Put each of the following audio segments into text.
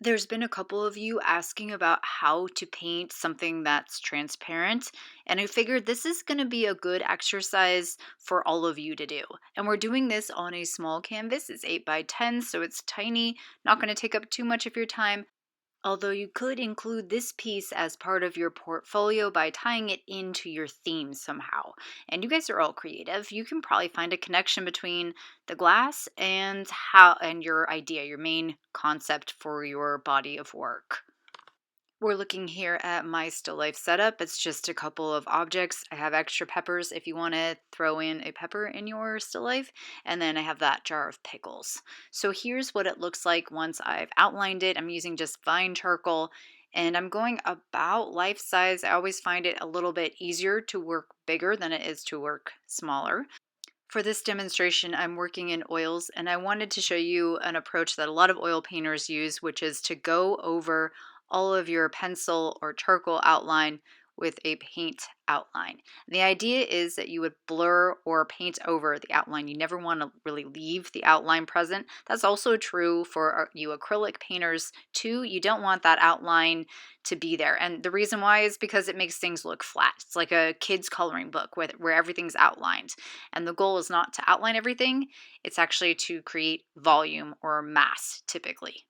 There's been a couple of you asking about how to paint something that's transparent, and I figured this is going to be a good exercise for all of you to do. And we're doing this on a small canvas. It's 8 by 10, so it's tiny, not going to take up too much of your time. Although you could include this piece as part of your portfolio by tying it into your theme somehow. And you guys are all creative. You can probably find a connection between the glass and your idea, your main concept for your body of work. We're looking here at my still life setup. It's just a couple of objects. I have extra peppers if you want to throw in a pepper in your still life. And then I have that jar of pickles. So here's what it looks like once I've outlined it. I'm using just fine charcoal and I'm going about life size. I always find it a little bit easier to work bigger than it is to work smaller. For this demonstration, I'm working in oils, and I wanted to show you an approach that a lot of oil painters use, which is to go over all of your pencil or charcoal outline with a paint outline. The idea is that you would blur or paint over the outline. You never want to really leave the outline present. That's also true for you acrylic painters too. You don't want that outline to be there. And the reason why is because it makes things look flat. It's like a kid's coloring book where everything's outlined. And the goal is not to outline everything, it's actually to create volume or mass typically.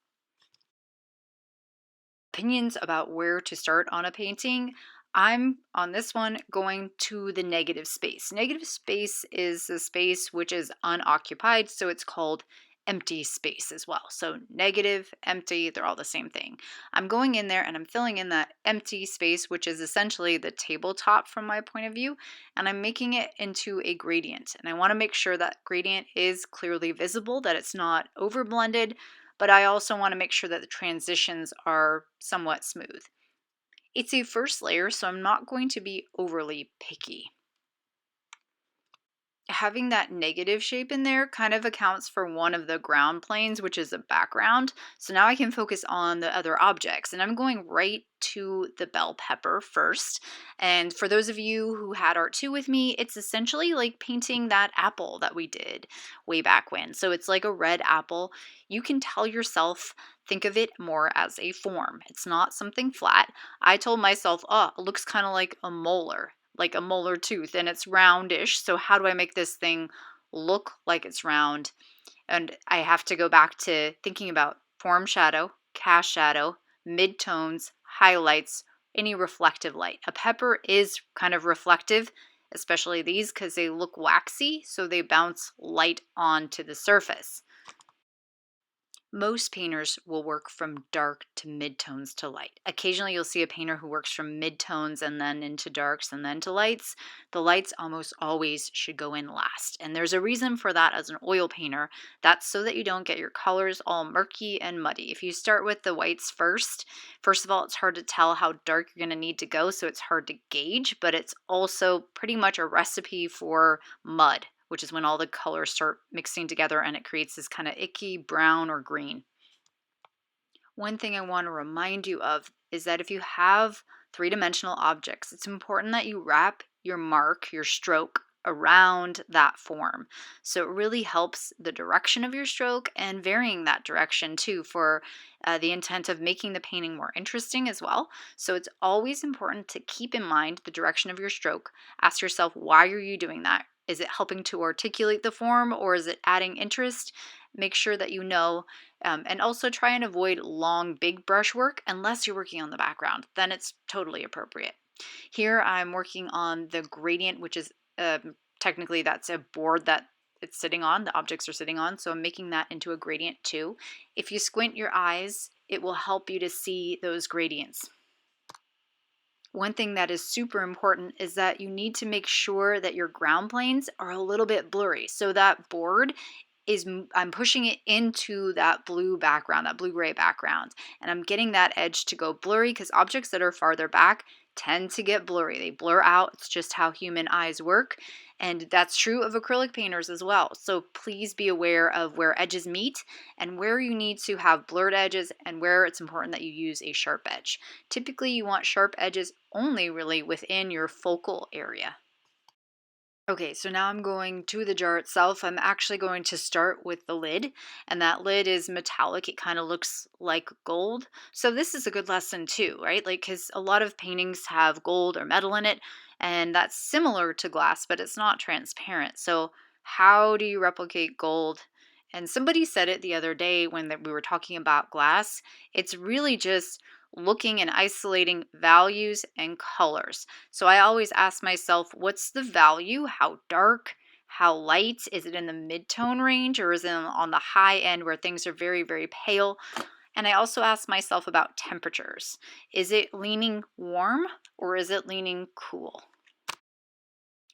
Opinions about where to start on a painting. I'm on this one going to the negative space. Negative space is a space which is unoccupied, so it's called empty space as well. So negative, empty, they're all the same thing. I'm going in there and I'm filling in that empty space, which is essentially the tabletop from my point of view, and I'm making it into a gradient. And I want to make sure that gradient is clearly visible, that it's not over blended, but I also want to make sure that the transitions are somewhat smooth. It's a first layer, so I'm not going to be overly picky. Having that negative shape in there kind of accounts for one of the ground planes, which is a background. So now I can focus on the other objects, and I'm going right to the bell pepper first. And for those of you who had art 2 with me, it's essentially like painting that apple that we did way back when. So it's like a red apple. You can tell yourself, think of it more as a form. It's not something flat. I told myself, oh, it looks kind of like a molar tooth, and it's roundish. So how do I make this thing look like it's round? And I have to go back to thinking about form shadow, cast shadow, midtones, highlights, any reflective light. A pepper is kind of reflective, especially these because they look waxy, so they bounce light onto the surface. Most painters will work from dark to midtones to light. Occasionally, you'll see a painter who works from midtones and then into darks and then to lights. The lights almost always should go in last. And there's a reason for that as an oil painter. That's so that you don't get your colors all murky and muddy. If you start with the whites first of all, it's hard to tell how dark you're going to need to go, so it's hard to gauge, but it's also pretty much a recipe for mud, which is when all the colors start mixing together and it creates this kind of icky brown or green. One thing I want to remind you of is that if you have three-dimensional objects, it's important that you wrap your mark, your stroke, around that form. So it really helps the direction of your stroke and varying that direction too for the intent of making the painting more interesting as well. So it's always important to keep in mind the direction of your stroke. Ask yourself, why are you doing that? Is it helping to articulate the form, or is it adding interest? Make sure that you know, and also try and avoid long, big brush work unless you're working on the background. Then it's totally appropriate. Here I'm working on the gradient, which is technically that's a board that it's sitting on, the objects are sitting on, so I'm making that into a gradient too. If you squint your eyes, it will help you to see those gradients. One thing that is super important is that you need to make sure that your ground planes are a little bit blurry. So that board is, I'm pushing it into that blue background, that blue-gray background, and I'm getting that edge to go blurry because objects that are farther back tend to get blurry. They blur out. It's just how human eyes work. And that's true of acrylic painters as well. So please be aware of where edges meet and where you need to have blurred edges and where it's important that you use a sharp edge. Typically, you want sharp edges only really within your focal area. Okay, so now I'm going to the jar itself. I'm actually going to start with the lid, and that lid is metallic. It kind of looks like gold. So this is a good lesson too, right? Like, because a lot of paintings have gold or metal in it, and that's similar to glass, but it's not transparent. So how do you replicate gold? And somebody said it the other day when we were talking about glass. It's really just looking and isolating values and colors. So I always ask myself, what's the value? How dark? How light? Is it in the mid-tone range, or is it on the high end where things are very, very pale? And I also ask myself about temperatures. Is it leaning warm or is it leaning cool?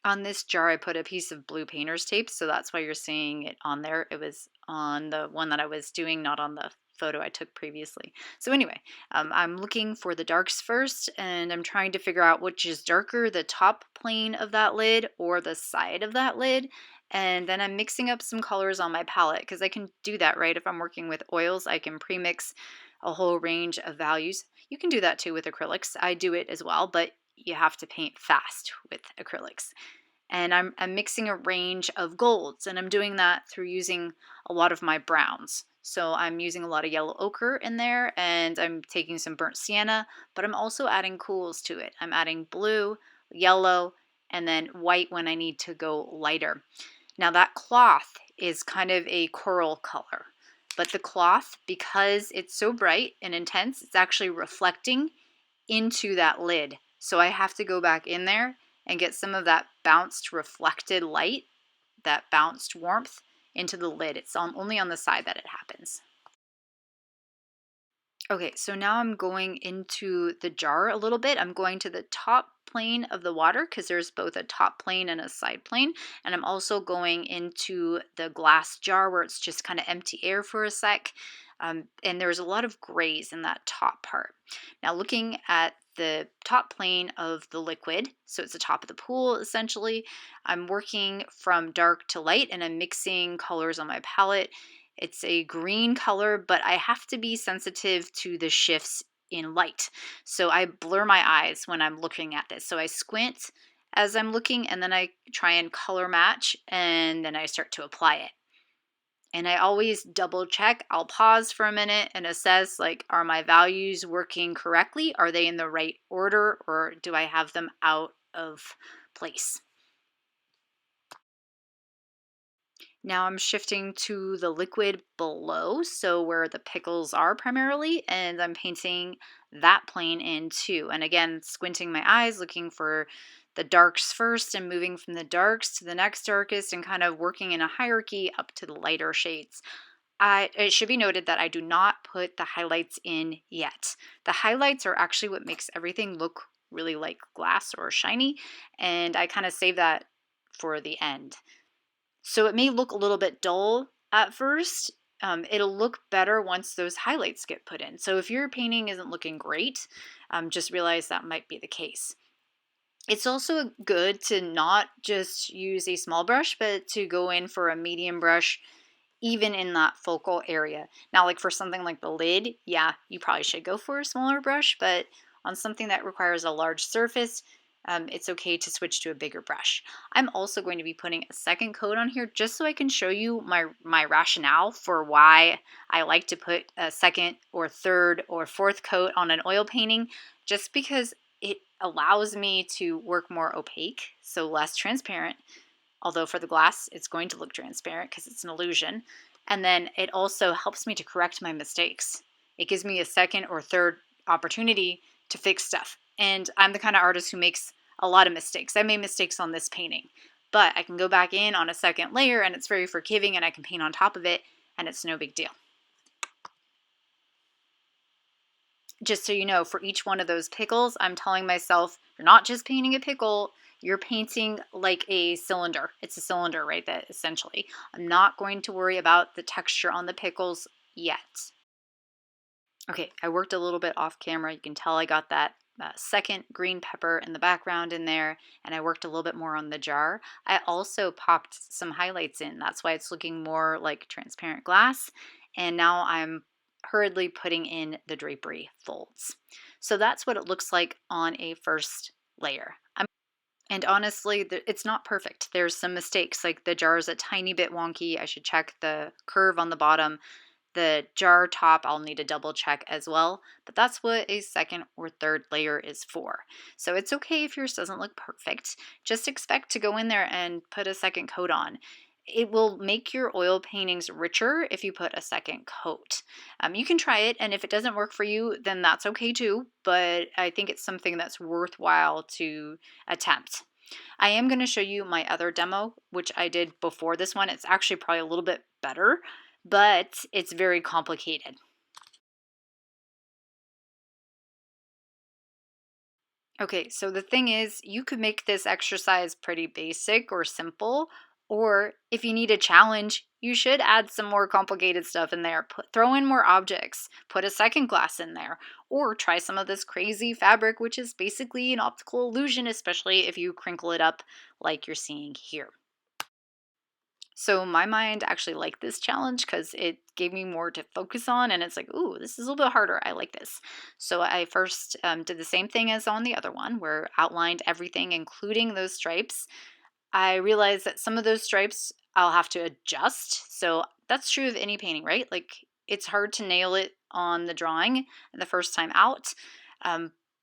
On this jar, I put a piece of blue painter's tape, so that's why you're seeing it on there. It was on the one that I was doing, not on the photo I took previously. So anyway, I'm looking for the darks first, and I'm trying to figure out which is darker, the top plane of that lid or the side of that lid. And then I'm mixing up some colors on my palette, because I can do that, right? If I'm working with oils, I can pre-mix a whole range of values. You can do that too with acrylics. I do it as well, but you have to paint fast with acrylics. And I'm mixing a range of golds, and I'm doing that through using a lot of my browns. So I'm using a lot of yellow ochre in there, and I'm taking some burnt sienna, but I'm also adding cools to it. I'm adding blue, yellow, and then white when I need to go lighter. Now that cloth is kind of a coral color, but the cloth, because it's so bright and intense, it's actually reflecting into that lid. So I have to go back in there and get some of that bounced reflected light, that bounced warmth into the lid. It's only on the side that it happens. Okay, so now I'm going into the jar a little bit. I'm going to the top plane of the water, because there's both a top plane and a side plane. And I'm also going into the glass jar where it's just kind of empty air for a sec. And there's a lot of grays in that top part. Now looking at the top plane of the liquid, so it's the top of the pool essentially, I'm working from dark to light, and I'm mixing colors on my palette. It's a green color, but I have to be sensitive to the shifts in light. So I blur my eyes when I'm looking at this. So I squint as I'm looking, and then I try and color match, and then I start to apply it. And I always double check. I'll pause for a minute and assess, like, are my values working correctly? Are they in the right order, or do I have them out of place? Now I'm shifting to the liquid below, so where the pickles are primarily, and I'm painting that plane in too. And again, squinting my eyes, looking for the darks first, and moving from the darks to the next darkest, and kind of working in a hierarchy up to the lighter shades. It should be noted that I do not put the highlights in yet. The highlights are actually what makes everything look really like glass or shiny, and I kind of save that for the end. So it may look a little bit dull at first. It'll look better once those highlights get put in. So if your painting isn't looking great, just realize that might be the case. It's also good to not just use a small brush, but to go in for a medium brush, even in that focal area. Now, like for something like the lid, yeah, you probably should go for a smaller brush, but on something that requires a large surface, it's okay to switch to a bigger brush. I'm also going to be putting a second coat on here just so I can show you my rationale for why I like to put a second or third or fourth coat on an oil painting, just because it allows me to work more opaque, so less transparent. Although for the glass, it's going to look transparent because it's an illusion. And then it also helps me to correct my mistakes. It gives me a second or third opportunity to fix stuff. And I'm the kind of artist who makes a lot of mistakes. I made mistakes on this painting, but I can go back in on a second layer, and it's very forgiving, and I can paint on top of it, and it's no big deal. Just so you know, for each one of those pickles, I'm telling myself, you're not just painting a pickle, you're painting like a cylinder. It's a cylinder, right? That essentially. I'm not going to worry about the texture on the pickles yet. Okay, I worked a little bit off camera. You can tell I got that second green pepper in the background in there, and I worked a little bit more on the jar. I also popped some highlights in. That's why it's looking more like transparent glass. And now I'm hurriedly putting in the drapery folds. So that's what it looks like on a first layer. And honestly, it's not perfect. There's some mistakes, like the jar is a tiny bit wonky. I should check the curve on the bottom. The jar top, I'll need to double check as well, but that's what a second or third layer is for. So it's okay if yours doesn't look perfect. Just expect to go in there and put a second coat on. It will make your oil paintings richer if you put a second coat. You can try it, and if it doesn't work for you, then that's okay too, but I think it's something that's worthwhile to attempt. I am going to show you my other demo, which I did before this one. It's actually probably a little bit better, but it's very complicated. Okay, so the thing is, you could make this exercise pretty basic or simple, or if you need a challenge, you should add some more complicated stuff in there. Throw in more objects, put a second glass in there, or try some of this crazy fabric, which is basically an optical illusion, especially if you crinkle it up like you're seeing here. So my mind actually liked this challenge because it gave me more to focus on, and it's like, ooh, this is a little bit harder. I like this. So I first did the same thing as on the other one, where outlined everything, including those stripes. I realized that some of those stripes I'll have to adjust. So that's true of any painting, right? Like it's hard to nail it on the drawing the first time out.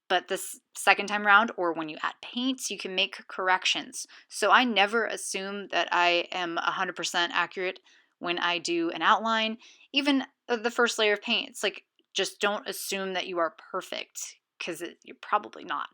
But this second time around, or when you add paints, you can make corrections. So I never assume that I am 100% accurate when I do an outline. Even the first layer of paint, it's like just don't assume that you are perfect because you're probably not.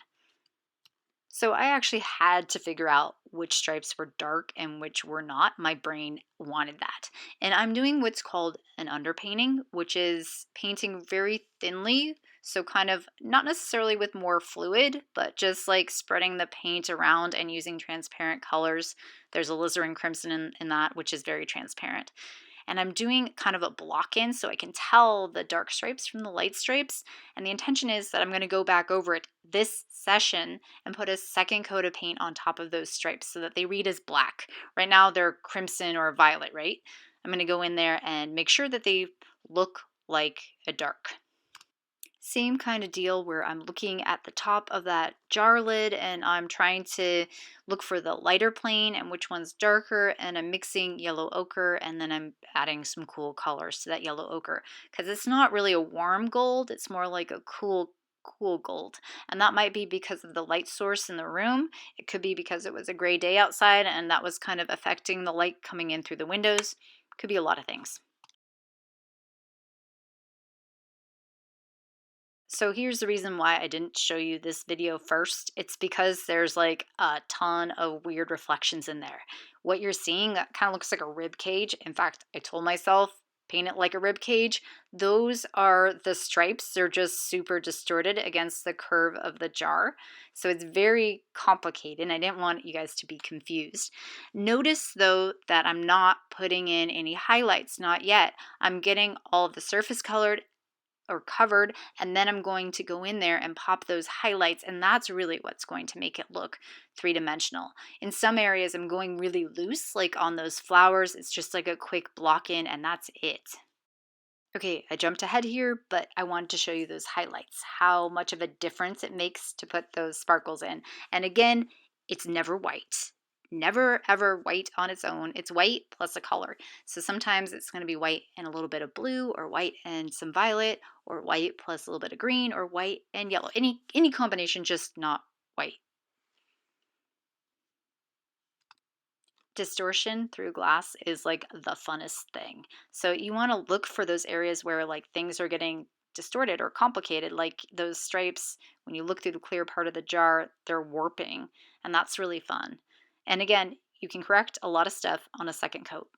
So I actually had to figure out which stripes were dark and which were not. My brain wanted that. And I'm doing what's called an underpainting, which is painting very thinly. So kind of not necessarily with more fluid, but just like spreading the paint around and using transparent colors. There's alizarin crimson in that, which is very transparent. And I'm doing kind of a block in so I can tell the dark stripes from the light stripes. And the intention is that I'm going to go back over it this session and put a second coat of paint on top of those stripes so that they read as black. Right now they're crimson or violet, right? I'm going to go in there and make sure that they look like a dark. Same kind of deal where I'm looking at the top of that jar lid and I'm trying to look for the lighter plane and which one's darker, and I'm mixing yellow ochre and then I'm adding some cool colors to that yellow ochre because it's not really a warm gold, it's more like a cool gold. And that might be because of the light source in the room. It could be because it was a gray day outside and that was kind of affecting the light coming in through the windows. Could be a lot of things. So here's the reason why I didn't show you this video first. It's because there's like a ton of weird reflections in there. What you're seeing kind of looks like a rib cage. In fact, I told myself paint it like a rib cage. Those are the stripes. They're just super distorted against the curve of the jar. So it's very complicated. And I didn't want you guys to be confused. Notice though that I'm not putting in any highlights, not yet. I'm getting all of the surface colored or covered, and then I'm going to go in there and pop those highlights, and that's really what's going to make it look three-dimensional. In some areas I'm going really loose, like on those flowers, it's just like a quick block in and that's it. Okay, I jumped ahead here, but I wanted to show you those highlights, how much of a difference it makes to put those sparkles in. And again, it's never white. Never ever white on its own. It's white plus a color. So sometimes it's going to be white and a little bit of blue, or white and some violet, or white plus a little bit of green, or white and yellow. Any combination, just not white. Distortion through glass is like the funnest thing. So you want to look for those areas where like things are getting distorted or complicated, like those stripes. When you look through the clear part of the jar, they're warping, and that's really fun. And again, you can correct a lot of stuff on a second coat.